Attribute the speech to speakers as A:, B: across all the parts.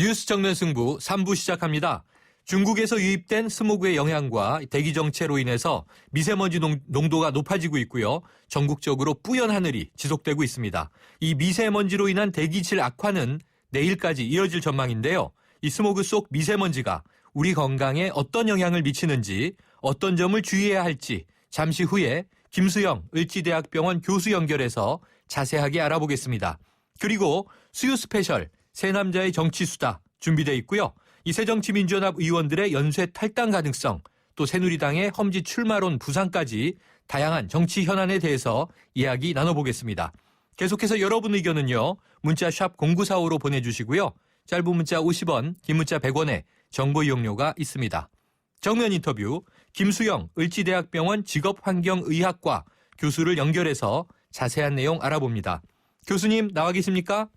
A: 뉴스 정면 승부 3부 시작합니다. 중국에서 유입된 스모그의 영향과 대기 정체로 인해서 미세먼지 농도가 높아지고 있고요. 전국적으로 뿌연 하늘이 지속되고 있습니다. 이 미세먼지로 인한 대기질 악화는 내일까지 이어질 전망인데요. 이 스모그 속 미세먼지가 우리 건강에 어떤 영향을 미치는지, 어떤 점을 주의해야 할지 잠시 후에 김수영 을지대학병원 교수 연결해서 자세하게 알아보겠습니다. 그리고 수요 스페셜 새 남자의 정치수다 준비되어 있고요. 이 새정치민주연합 의원들의 연쇄 탈당 가능성, 또 새누리당의 험지 출마론 부상까지 다양한 정치 현안에 대해서 이야기 나눠보겠습니다. 계속해서 여러분 의견은요. 문자 샵 0945로 보내주시고요. 짧은 문자 50원, 긴 문자 100원에 정보 이용료가 있습니다. 정면 인터뷰 김수영 을지대학병원 직업환경의학과 교수를 연결해서 자세한 내용 알아봅니다. 교수님 나와 계십니까?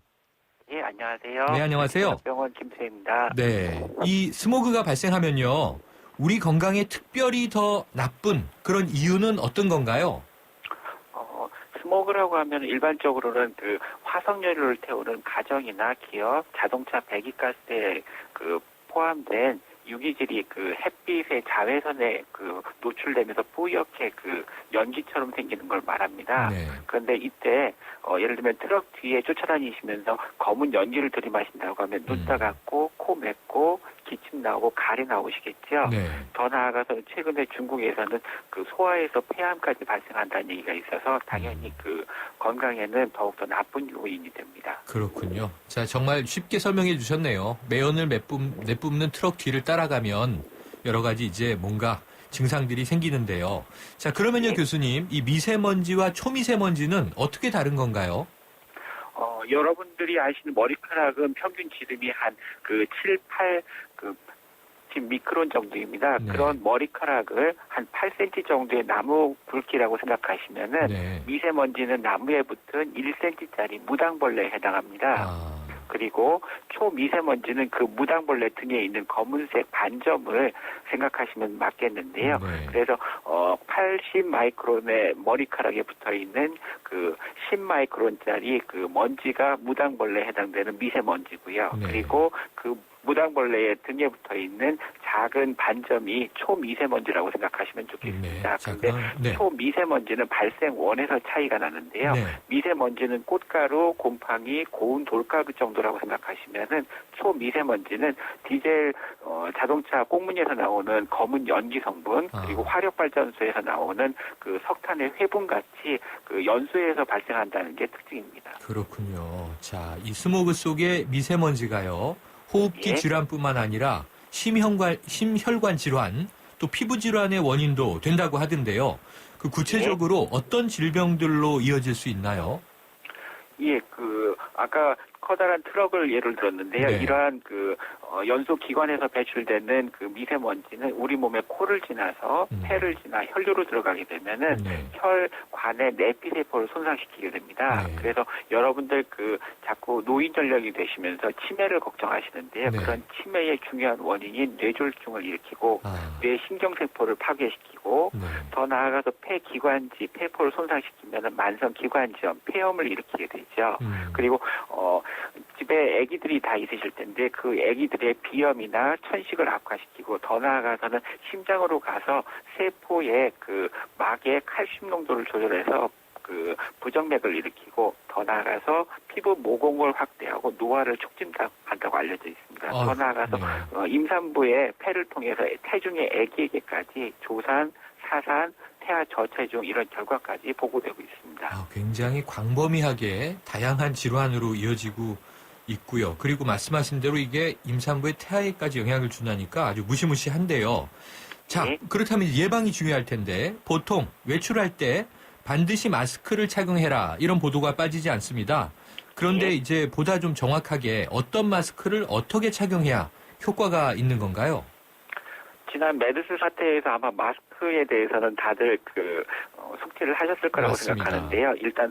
B: 예, 안녕하세요.
A: 네, 안녕하세요.
B: 병원 김수혜입니다.
A: 네, 이 스모그가 발생하면요. 우리 건강에 특별히 더 나쁜 그런 이유는 어떤 건가요?
B: 스모그라고 하면 일반적으로는 그 화석연료를 태우는 가정이나 기업, 자동차 배기가스에 포함된 유기질이 햇빛의 자외선에 노출되면서 뿌옇게 연기처럼 생기는 걸 말합니다.
A: 네.
B: 그런데 이때 예를 들면 트럭 뒤에 쫓아다니시면서 검은 연기를 들이마신다고 하면 눈 따갑고 코 맵고 기침 나오고 가래 나오시겠죠.
A: 네.
B: 더 나아가서 최근에 중국에서는 소화에서 폐암까지 발생한다는 얘기가 있어서 당연히 건강에는 더욱더 나쁜 요인이 됩니다.
A: 그렇군요. 자, 정말 쉽게 설명해 주셨네요. 매연을 내뿜는 트럭 뒤를 따라가면 여러 가지 이제 뭔가 증상들이 생기는데요. 자, 그러면요,
B: 네.
A: 교수님, 이 미세먼지와 초미세먼지는 어떻게 다른 건가요?
B: 여러분들이 아시는 머리카락은 평균 지름이 한 7, 8 미크론 정도입니다.
A: 네.
B: 그런 머리카락을 한 8cm 정도의 나무 굵기라고 생각하시면은
A: 네.
B: 미세먼지는 나무에 붙은 1cm짜리 무당벌레에 해당합니다.
A: 아,
B: 그리고 초미세먼지는 그 무당벌레 등에 있는 검은색 반점을 생각하시면 맞겠는데요.
A: 네.
B: 그래서 80 마이크론의 머리카락에 붙어 있는 10 마이크론짜리 먼지가 무당벌레에 해당되는 미세먼지고요.
A: 네.
B: 그리고 무당벌레의 등에 붙어 있는 작은 반점이 초미세먼지라고 생각하시면 좋겠습니다. 그런데
A: 네.
B: 초미세먼지는 발생원에서 차이가 나는데요.
A: 네.
B: 미세먼지는 꽃가루, 곰팡이, 고운 돌가루 정도라고 생각하시면은 초미세먼지는 디젤 자동차 꽁무니에서 나오는 검은 연기 성분, 그리고 화력발전소에서 나오는 석탄의 회분 같이 연소에서 발생한다는 게 특징입니다.
A: 그렇군요. 자, 이 스모그 속의 미세먼지가요. 호흡기
B: 예.
A: 질환뿐만 아니라 심혈관 질환, 또 피부 질환의 원인도 된다고 하던데요. 구체적으로 어떤 질병들로 이어질 수 있나요?
B: 예, 아까 커다란 트럭을 예를 들었는데요.
A: 네.
B: 이러한 연소 기관에서 배출되는 미세먼지는 우리 몸의 코를 지나서 폐를 지나 혈류로 들어가게 되면은
A: 네.
B: 혈관의 내피세포를 손상시키게 됩니다.
A: 네.
B: 그래서 여러분들 자꾸 노인 전력이 되시면서 치매를 걱정하시는데요.
A: 네.
B: 그런 치매의 중요한 원인인 뇌졸중을 일으키고 뇌 신경세포를 파괴시키고
A: 네.
B: 더 나아가서 폐기관지, 폐포를 손상시키면 만성기관지염, 폐염을 일으키게 되죠. 그리고 집에 아기들이 다 있으실 텐데 그 아기들의 비염이나 천식을 악화시키고 더 나아가서는 심장으로 가서 세포의 막의 칼슘 농도를 조절해서 부정맥을 일으키고 더 나아가서 피부 모공을 확대하고 노화를 촉진한다고 알려져 있습니다. 더 나아가서
A: 네.
B: 임산부의 폐를 통해서 태중의 아기에게까지 조산, 사산, 태아 저체중 이런 결과까지 보고되고 있습니다.
A: 굉장히 광범위하게 다양한 질환으로 이어지고 있고요. 그리고 말씀하신 대로 이게 임산부의 태아에까지 영향을 준다니까 아주 무시무시한데요. 자,
B: 네.
A: 그렇다면 예방이 중요할 텐데 보통 외출할 때 반드시 마스크를 착용해라 이런 보도가 빠지지 않습니다. 그런데
B: 네.
A: 이제 보다 좀 정확하게 어떤 마스크를 어떻게 착용해야 효과가 있는 건가요?
B: 지난 메르스 사태에서 아마 마스크에 대해서는 다들 숙지를 하셨을 거라고
A: 맞습니다.
B: 생각하는데요. 일단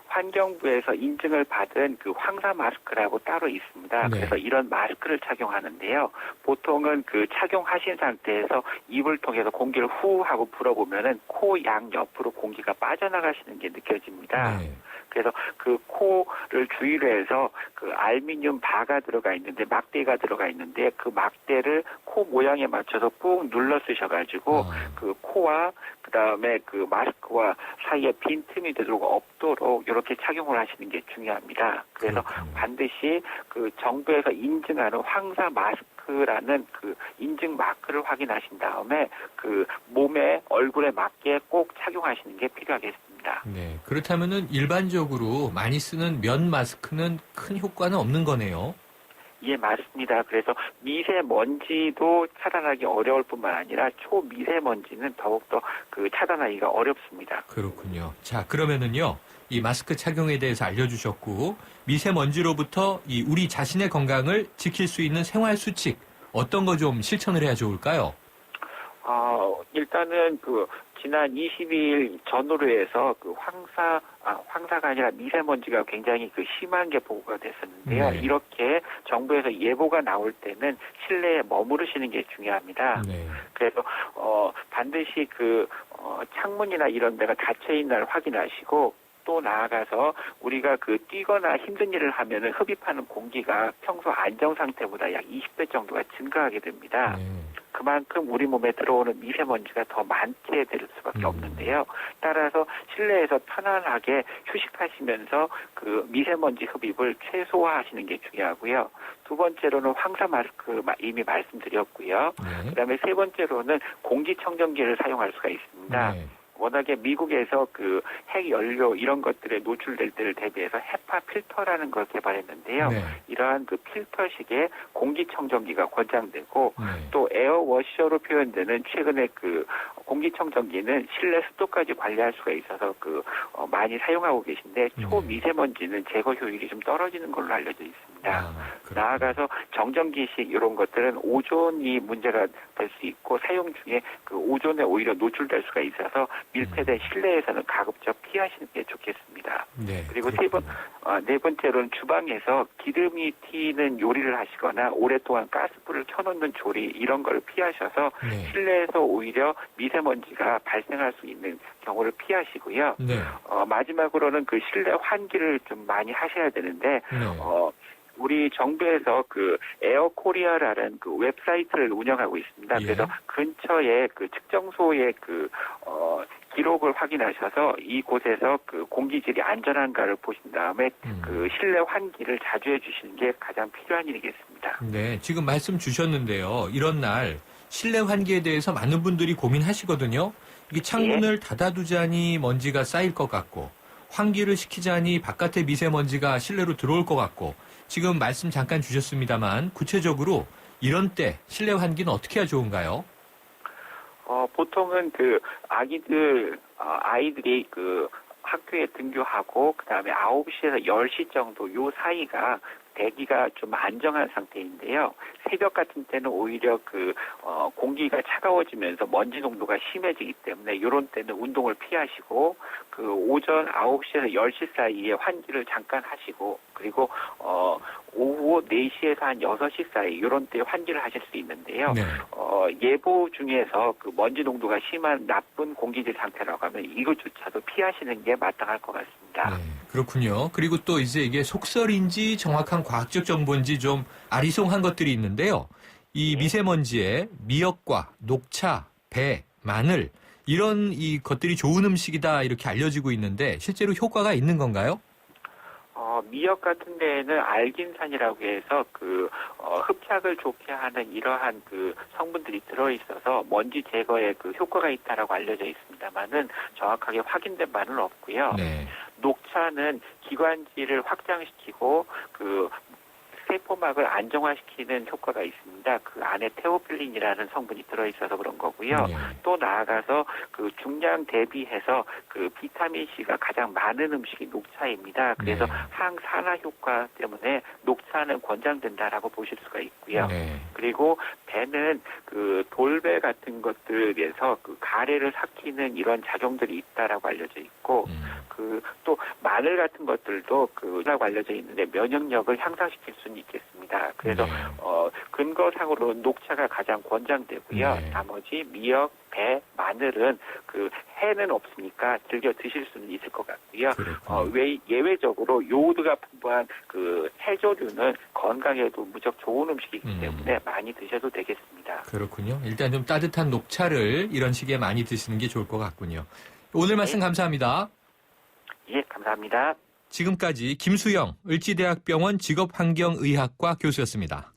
B: 환경부에서 인증을 받은 황사 마스크라고 따로 있습니다.
A: 네.
B: 그래서 이런 마스크를 착용하는데요. 보통은 착용하신 상태에서 입을 통해서 공기를 후 하고 불어보면은 코 양 옆으로 공기가 빠져나가시는 게 느껴집니다.
A: 네.
B: 그래서 그 코를 주위로 해서 그 알루미늄 바가 들어가 있는데 막대가 들어가 있는데 그 막대를 코 모양에 맞춰서 꾹 눌러 쓰셔가지고 그 코와 그 다음에 그 마스크와 사이에 빈틈이 되도록 없도록 이렇게 착용을 하시는 게 중요합니다. 그래서
A: 그렇군요.
B: 반드시 그 정부에서 인증하는 황사 마스크라는 그 인증 마크를 확인하신 다음에 그 몸에 얼굴에 맞게 꼭 착용하시는 게 필요하겠습니다.
A: 네. 그렇다면은 일반적으로 많이 쓰는 면 마스크는 큰 효과는 없는 거네요.
B: 예, 맞습니다. 그래서 미세먼지도 차단하기 어려울 뿐만 아니라 초미세먼지는 더욱더 그 차단하기가 어렵습니다.
A: 그렇군요. 자, 그러면은요. 이 마스크 착용에 대해서 알려주셨고 미세먼지로부터 이 우리 자신의 건강을 지킬 수 있는 생활 수칙 어떤 거 좀 실천을 해야 좋을까요?
B: 일단은 그 지난 22일 전후로 해서 그 황사가 아니라 미세먼지가 굉장히 그 심한 게 보고가 됐었는데요.
A: 네.
B: 이렇게 정부에서 예보가 나올 때는 실내에 머무르시는 게 중요합니다.
A: 네.
B: 그래서 반드시 그 창문이나 이런 데가 닫혀 있는 날 확인하시고 또 나아가서 우리가 그 뛰거나 힘든 일을 하면은 흡입하는 공기가 평소 안정 상태보다 약 20배 정도가 증가하게 됩니다.
A: 네.
B: 그만큼 우리 몸에 들어오는 미세먼지가 더 많게 될 수밖에 없는데요. 따라서 실내에서 편안하게 휴식하시면서 그 미세먼지 흡입을 최소화하시는 게 중요하고요. 두 번째로는 황사 마스크 이미 말씀드렸고요.
A: 네.
B: 그다음에 세 번째로는 공기청정기를 사용할 수가 있습니다.
A: 네.
B: 워낙에 미국에서 그 핵연료 이런 것들에 노출될 때를 대비해서 헤파 필터라는 걸 개발했는데요.
A: 네.
B: 이러한 그 필터식의 공기청정기가 권장되고
A: 네.
B: 또 에어워셔로 표현되는 최근에 그 공기청정기는 실내 습도까지 관리할 수가 있어서 그 많이 사용하고 계신데 초미세먼지는 제거 효율이 좀 떨어지는 걸로 알려져 있습니다. 나아가서 정전기식 이런 것들은 오존이 문제가 될 수 있고 사용 중에 그 오존에 오히려 노출될 수가 있어서 밀폐된 실내에서는 가급적 피하시는 게 좋겠습니다.
A: 네.
B: 그리고
A: 그렇군요.
B: 네 번째로는 주방에서 기름이 튀는 요리를 하시거나 오랫동안 가스불을 켜놓는 조리 이런 걸 피하셔서
A: 네.
B: 실내에서 오히려 미세먼지가 발생할 수 있는 경우를 피하시고요.
A: 네.
B: 마지막으로는 그 실내 환기를 좀 많이 하셔야 되는데
A: 네.
B: 우리 정부에서 그 에어코리아라는 그 웹사이트를 운영하고 있습니다.
A: 예.
B: 그래서 근처에 그 측정소의 그 기록을 확인하셔서 이곳에서 그 공기질이 안전한가를 보신 다음에 그 실내 환기를 자주 해주시는 게 가장 필요한 일이겠습니다.
A: 네, 지금 말씀 주셨는데요. 이런 날 실내 환기에 대해서 많은 분들이 고민하시거든요. 이게 창문을 닫아두자니 먼지가 쌓일 것 같고 환기를 시키자니 바깥에 미세먼지가 실내로 들어올 것 같고 지금 말씀 잠깐 주셨습니다만 구체적으로 이런 때 실내 환기는 어떻게 해야 좋은가요?
B: 보통은 그 아이들이 그 학교에 등교하고 그다음에 9시에서 10시 정도 요 사이가 대기가 좀 안정한 상태인데요. 새벽 같은 때는 오히려 그 공기가 차가워지면서 먼지 농도가 심해지기 때문에 이런 때는 운동을 피하시고 그 오전 9시에서 10시 사이에 환기를 잠깐 하시고 그리고 오후 4시에서 한 6시 사이 이런 때 환기를 하실 수 있는데요.
A: 네.
B: 예보 중에서 그 먼지 농도가 심한 나쁜 공기질 상태라고 하면 이것조차도 피하시는 게 마땅할 것 같습니다.
A: 네, 그렇군요. 그리고 또 이제 이게 속설인지 정확한 과학적 정보인지 좀 아리송한 것들이 있는데요. 이 미세먼지에 미역과 녹차, 배, 마늘 이런 이 것들이 좋은 음식이다 이렇게 알려지고 있는데 실제로 효과가 있는 건가요?
B: 미역 같은 데에는 알긴산이라고 해서 그 흡착을 좋게 하는 이러한 그 성분들이 들어있어서 먼지 제거에 그 효과가 있다라고 알려져 있습니다만은 정확하게 확인된 바는 없고요.
A: 네.
B: 녹차는 기관지를 확장시키고 그 세포막을 안정화시키는 효과가 있습니다. 그 안에 테오필린이라는 성분이 들어있어서 그런 거고요.
A: 네.
B: 또 나아가서 그 중량 대비해서 그 비타민 C가 가장 많은 음식이 녹차입니다. 그래서
A: 네.
B: 항산화 효과 때문에 녹차는 권장된다라고 보실 수가 있고요.
A: 네.
B: 그리고 배는 그 돌배 같은 것들에서 그 가래를 삭히는 이런 작용들이 있다라고 알려져 있고 그 또 마늘 같은 것들도 그라고 알려져 있는데 면역력을 향상시킬 수는 있겠습니다. 그래서
A: 네.
B: 근거상으로는 녹차가 가장 권장되고요.
A: 네.
B: 나머지 미역, 배, 마늘은 그 해는 없으니까 즐겨 드실 수는 있을 것 같고요. 예외적으로 요오드가 풍부한 그 해조류는 건강에도 무척 좋은 음식이기 때문에 많이 드셔도 되겠습니다.
A: 그렇군요. 일단 좀 따뜻한 녹차를 이런 시기에 많이 드시는 게 좋을 것 같군요. 오늘 말씀 감사합니다.
B: 예, 감사합니다.
A: 지금까지 김수영 을지대학병원 직업환경의학과 교수였습니다.